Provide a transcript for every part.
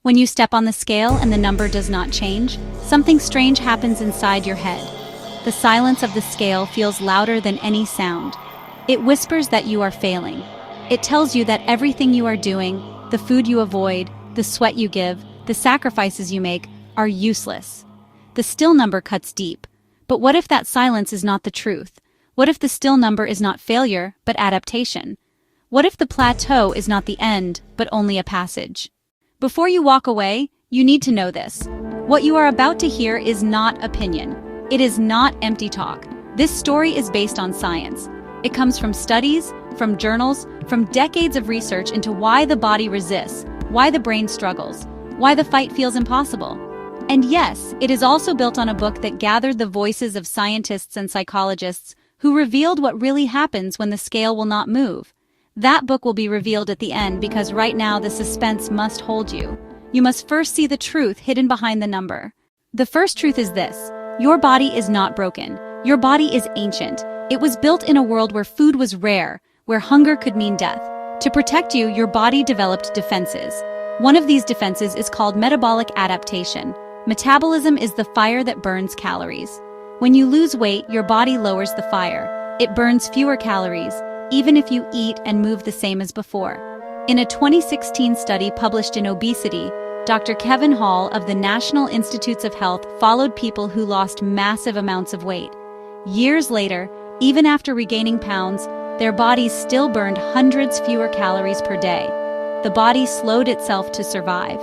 When you step on the scale and the number does not change, something strange happens inside your head. The silence of the scale feels louder than any sound. It whispers that you are failing. It tells you that everything you are doing, the food you avoid, the sweat you give, the sacrifices you make, are useless. The still number cuts deep. But what if that silence is not the truth? What if the still number is not failure, but adaptation? What if the plateau is not the end, but only a passage? Before you walk away, you need to know this. What you are about to hear is not opinion. It is not empty talk. This story is based on science. It comes from studies, from journals, from decades of research into why the body resists, why the brain struggles, why the fight feels impossible. And yes, it is also built on a book that gathered the voices of scientists and psychologists who revealed what really happens when the scale will not move. That book will be revealed at the end because right now the suspense must hold you. You must first see the truth hidden behind the number. The first truth is this: your body is not broken. Your body is ancient. It was built in a world where food was rare, where hunger could mean death. To protect you, your body developed defenses. One of these defenses is called metabolic adaptation. Metabolism is the fire that burns calories. When you lose weight, your body lowers the fire. It burns fewer calories, even if you eat and move the same as before. In a 2016 study published in Obesity, Dr. Kevin Hall of the National Institutes of Health followed people who lost massive amounts of weight. Years later, even after regaining pounds, their bodies still burned hundreds fewer calories per day. The body slowed itself to survive.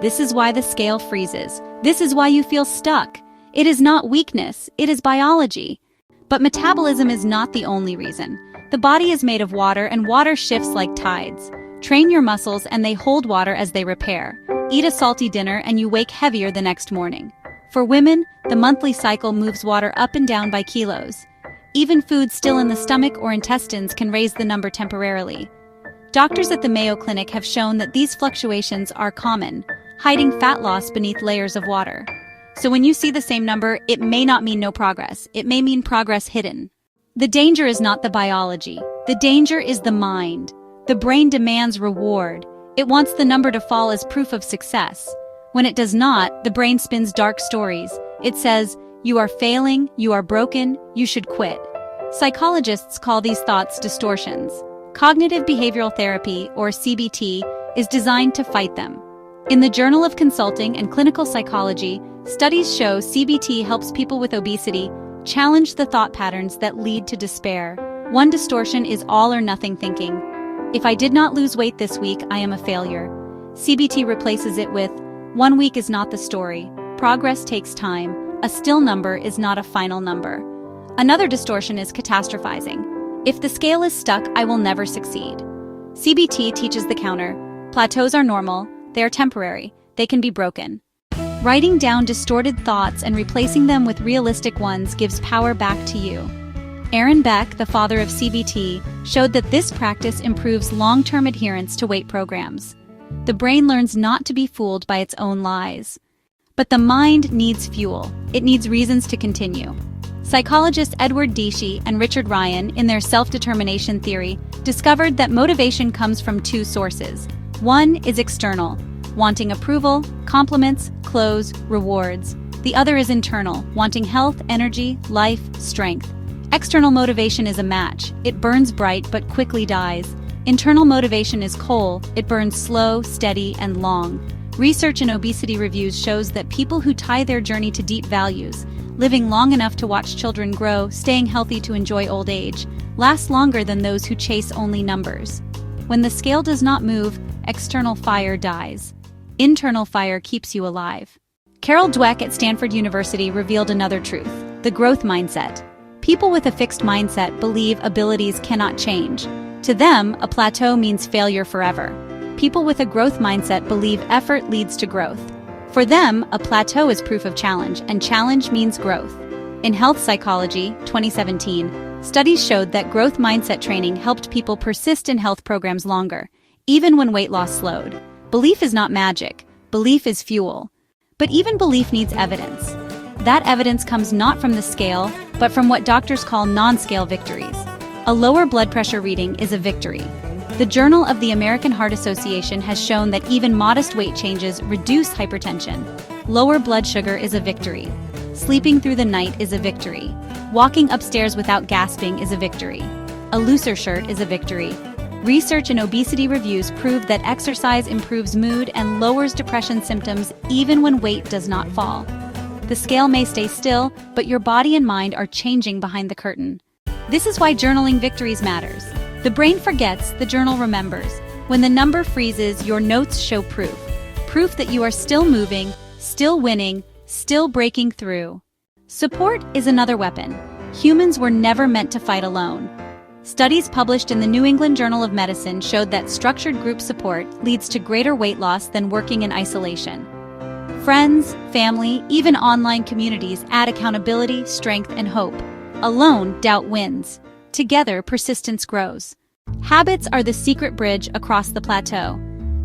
This is why the scale freezes. This is why you feel stuck. It is not weakness, it is biology. But metabolism is not the only reason. The body is made of water, and water shifts like tides. Train your muscles and they hold water as they repair. Eat a salty dinner and you wake heavier the next morning. For women, the monthly cycle moves water up and down by kilos. Even food still in the stomach or intestines can raise the number temporarily. Doctors at the Mayo Clinic have shown that these fluctuations are common, hiding fat loss beneath layers of water. So when you see the same number, it may not mean no progress. It may mean progress hidden. The danger is not the biology. The danger is the mind. The brain demands reward. It wants the number to fall as proof of success. When it does not, the brain spins dark stories. It says, "You are failing, you are broken, you should quit." Psychologists call these thoughts distortions. Cognitive behavioral therapy, or CBT, is designed to fight them. In the Journal of Consulting and Clinical Psychology, studies show CBT helps people with obesity challenge the thought patterns that lead to despair. One distortion is all or nothing thinking. If I did not lose weight this week, I am a failure. CBT replaces it with, one week is not the story. Progress takes time. A still number is not a final number. Another distortion is catastrophizing. If the scale is stuck, I will never succeed. CBT teaches the counter. Plateaus are normal. They are temporary. They can be broken. Writing down distorted thoughts and replacing them with realistic ones gives power back to you. Aaron Beck, the father of CBT, showed that this practice improves long-term adherence to weight programs. The brain learns not to be fooled by its own lies. But the mind needs fuel. It needs reasons to continue. Psychologists Edward Deci and Richard Ryan, in their self-determination theory, discovered that motivation comes from two sources. One is external, wanting approval, compliments, clothes, rewards. The other is internal, wanting health, energy, life, strength. External motivation is a match. It burns bright but quickly dies. Internal motivation is coal. It burns slow, steady, and long. Research in Obesity Reviews shows that people who tie their journey to deep values, living long enough to watch children grow, staying healthy to enjoy old age, last longer than those who chase only numbers. When the scale does not move, external fire dies. Internal fire keeps you alive. Carol Dweck at Stanford University revealed another truth: the growth mindset. People with a fixed mindset believe abilities cannot change. To them, a plateau means failure forever. People with a growth mindset believe effort leads to growth. For them, a plateau is proof of challenge, and challenge means growth. In Health Psychology, 2017, studies showed that growth mindset training helped people persist in health programs longer, even when weight loss slowed. Belief is not magic. Belief is fuel. But even belief needs evidence. That evidence comes not from the scale, but from what doctors call non-scale victories. A lower blood pressure reading is a victory. The Journal of the American Heart Association has shown that even modest weight changes reduce hypertension. Lower blood sugar is a victory. Sleeping through the night is a victory. Walking upstairs without gasping is a victory. A looser shirt is a victory. Research in Obesity Reviews proved that exercise improves mood and lowers depression symptoms even when weight does not fall. The scale may stay still, but your body and mind are changing behind the curtain. This is why journaling victories matters. The brain forgets, the journal remembers. When the number freezes, your notes show proof. Proof that you are still moving, still winning, still breaking through. Support is another weapon. Humans were never meant to fight alone. Studies published in the New England Journal of Medicine showed that structured group support leads to greater weight loss than working in isolation. Friends, family, even online communities add accountability, strength, and hope. Alone, doubt wins. Together, persistence grows. Habits are the secret bridge across the plateau.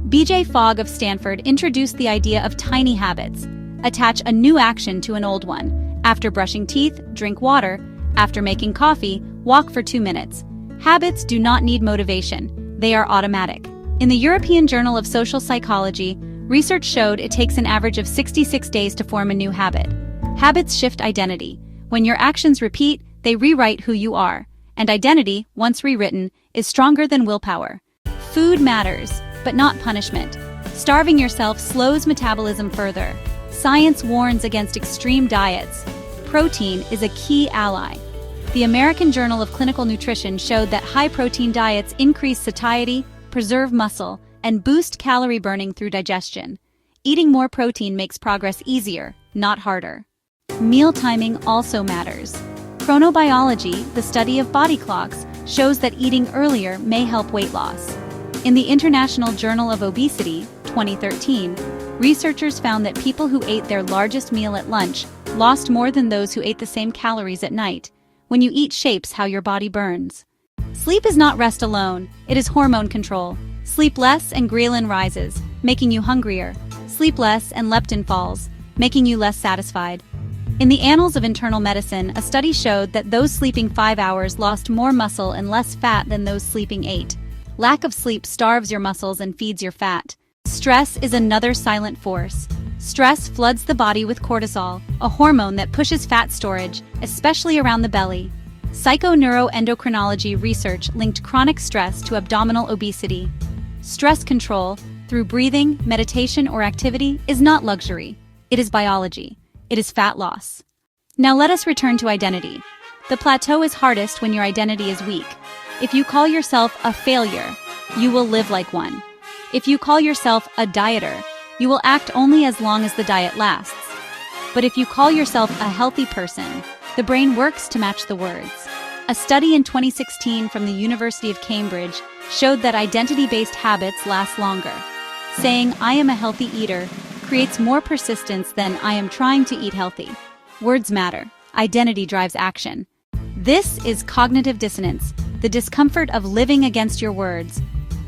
B.J. Fogg of Stanford introduced the idea of tiny habits. Attach a new action to an old one. After brushing teeth, drink water. After making coffee, walk for 2 minutes. Habits do not need motivation. They are automatic. In the European Journal of Social Psychology, research showed it takes an average of 66 days to form a new habit. Habits shift identity. When your actions repeat, they rewrite who you are. And identity, once rewritten, is stronger than willpower. Food matters, but not punishment. Starving yourself slows metabolism further. Science warns against extreme diets. Protein is a key ally. The American Journal of Clinical Nutrition showed that high-protein diets increase satiety, preserve muscle, and boost calorie burning through digestion. Eating more protein makes progress easier, not harder. Meal timing also matters. Chronobiology, the study of body clocks, shows that eating earlier may help weight loss. In the International Journal of Obesity, 2013, researchers found that people who ate their largest meal at lunch lost more than those who ate the same calories at night. When you eat shapes how your body burns. Sleep is not rest alone, it is hormone control. Sleep less and ghrelin rises, making you hungrier. Sleep less and leptin falls, making you less satisfied. In the Annals of Internal Medicine, a study showed that those sleeping 5 hours lost more muscle and less fat than those sleeping 8. Lack of sleep starves your muscles and feeds your fat. Stress is another silent force. Stress floods the body with cortisol, a hormone that pushes fat storage, especially around the belly. Psychoneuroendocrinology research linked chronic stress to abdominal obesity. Stress control, through breathing, meditation, or activity, is not luxury. It is biology. It is fat loss. Now let us return to identity. The plateau is hardest when your identity is weak. If you call yourself a failure, you will live like one. If you call yourself a dieter, you will act only as long as the diet lasts. But if you call yourself a healthy person, the brain works to match the words. A study in 2016 from the University of Cambridge showed that identity-based habits last longer. Saying, "I am a healthy eater," creates more persistence than "I am trying to eat healthy." Words matter. Identity drives action. This is cognitive dissonance, the discomfort of living against your words.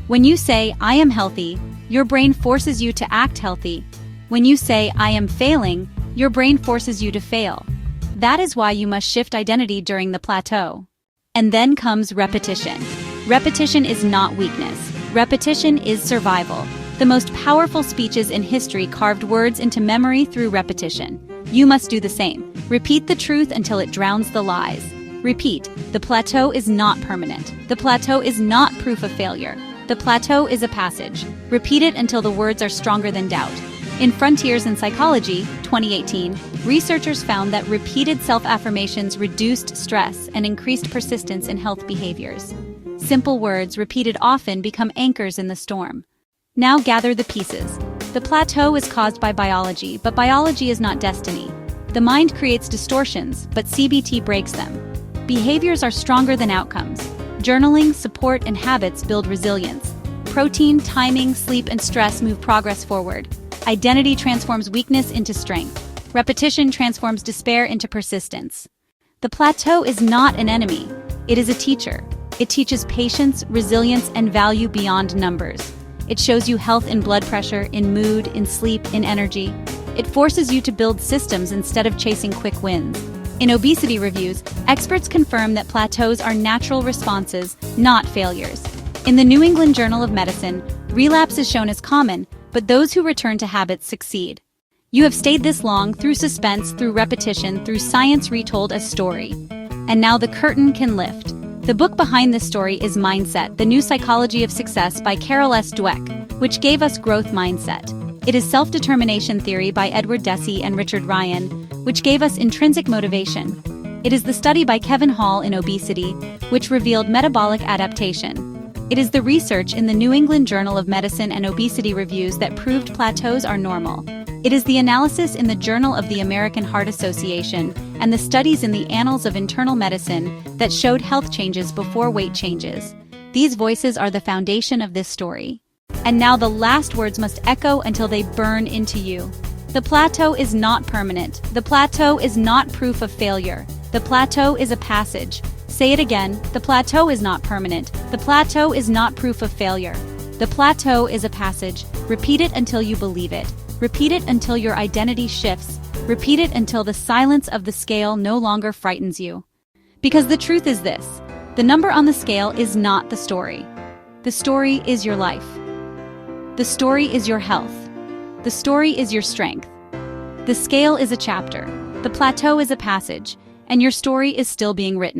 When you say, "I am healthy," your brain forces you to act healthy. When you say, "I am failing," your brain forces you to fail. That is why you must shift identity during the plateau. And then comes repetition. Repetition is not weakness. Repetition is survival. The most powerful speeches in history carved words into memory through repetition. You must do the same. Repeat the truth until it drowns the lies. Repeat, the plateau is not permanent. The plateau is not proof of failure. The plateau is a passage. Repeat it until the words are stronger than doubt. In Frontiers in Psychology, 2018, researchers found that repeated self-affirmations reduced stress and increased persistence in health behaviors. Simple words repeated often become anchors in the storm. Now gather the pieces. The plateau is caused by biology, but biology is not destiny. The mind creates distortions, but CBT breaks them. Behaviors are stronger than outcomes. Journaling, support, and habits build resilience. Protein, timing, sleep, and stress move progress forward. Identity transforms weakness into strength. Repetition transforms despair into persistence. The plateau is not an enemy. It is a teacher. It teaches patience, resilience, and value beyond numbers. It shows you health in blood pressure, in mood, in sleep, in energy. It forces you to build systems instead of chasing quick wins. In Obesity Reviews, experts confirm that plateaus are natural responses, not failures. In the New England Journal of Medicine, relapse is shown as common, but those who return to habits succeed. You have stayed this long through suspense, through repetition, through science retold as story. And now the curtain can lift. The book behind this story is Mindset, The New Psychology of Success by Carol S. Dweck, which gave us growth mindset. It is Self-Determination Theory by Edward Deci and Richard Ryan, which gave us intrinsic motivation. It is the study by Kevin Hall in Obesity, which revealed metabolic adaptation. It is the research in the New England Journal of Medicine and Obesity Reviews that proved plateaus are normal. It is the analysis in the Journal of the American Heart Association and the studies in the Annals of Internal Medicine that showed health changes before weight changes. These voices are the foundation of this story. And now the last words must echo until they burn into you. The plateau is not permanent. The plateau is not proof of failure. The plateau is a passage. Say it again, the plateau is not permanent. The plateau is not proof of failure. The plateau is a passage. Repeat it until you believe it. Repeat it until your identity shifts. Repeat it until the silence of the scale no longer frightens you. Because the truth is this, the number on the scale is not the story. The story is your life. The story is your health. The story is your strength. The scale is a chapter. The plateau is a passage. And your story is still being written.